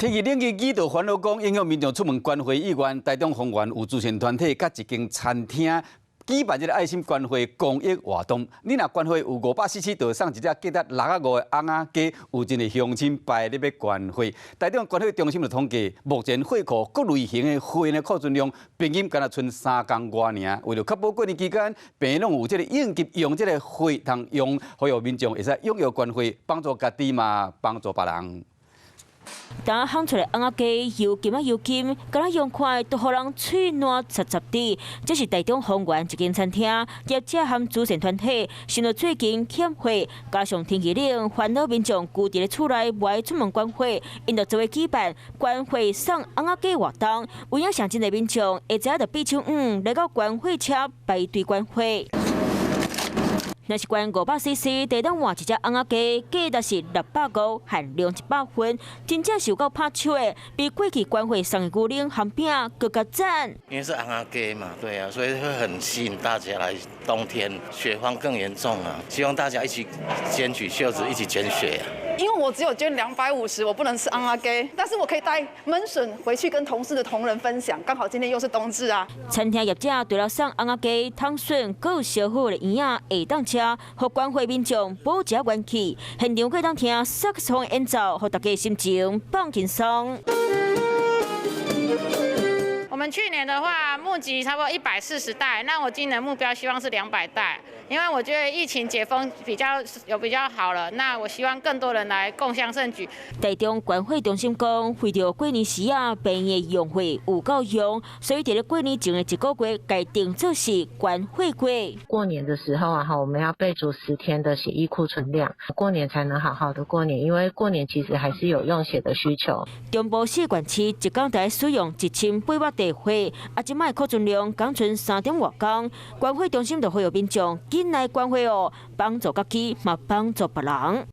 天气冷气几度烦恼讲影响民众出门关怀意愿，台中丰原有慈善团体甲一间餐厅举办爱心关怀公益活动。你若关怀有547，就送一只价值65的翁仔鸡，有真个乡亲排咧要关怀。台中关怀中心就统计，目前货库各类型的货呢库存量平均敢若剩3公外尔。为了确保过年期间病拢有这个应急用这个货通用，呼吁民众会使踊跃关怀，帮助家己嘛，帮助别人。 当烘出来翁仔鸡又金又金，敢若用快都互人嘴烂杂杂的。这是台中丰原一间餐厅，业者和慈善团体，想到最近欠货，加上天气冷，烦恼民众居伫咧厝内不爱出门关怀，因就做为举办关怀送翁仔鸡活动，有影上真侪民众会知影着比抢来到关怀车排队关怀。 若是关500cc， 地当换一只翁仔鸡，价值是650，含量100分，真正是有够拍手的，比过去关怀送的牛奶和饼更加赞。因为是翁仔鸡嘛，对啊，所以会很吸引大家来。冬天血荒更严重啊，希望大家一起肩举袖子，一起捐血啊。 因为我只有捐250，我不能吃翁仔鸡，但是我可以带焖笋回去跟同事的同仁分享。刚好今天又是冬至啊！餐厅业者除了送翁仔鸡、汤笋，还有烧好的圆仔下当吃，互关怀民众保持元气。现场可当听萨克斯风演奏，互大家心情放轻松。 我们去年的话募集差不多140袋，那我今年目标希望是200袋，因为我觉得疫情解封比较好了，那我希望更多人来共襄盛举。台中关怀中心讲，为着过年时病的用费有够用，所以伫咧过年前的1个月改定做是关怀月。过年的时候我们要备足10天的血液库存量，过年才能好好的过年，因为过年其实还是有用血的需求。中部4县市一天大概使用1800袋。 即卖库存量刚存3点外公，关怀中心就呼吁民众紧来关怀哦，帮助家己嘛，帮助别人。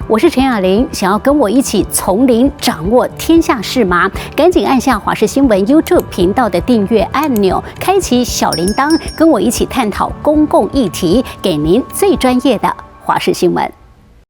我是陈雅玲，想要跟我一起从零掌握天下事吗？赶紧按下华视新闻 YouTube 频道的订阅按钮，开启小铃铛，跟我一起探讨公共议题，给您最专业的华视新闻。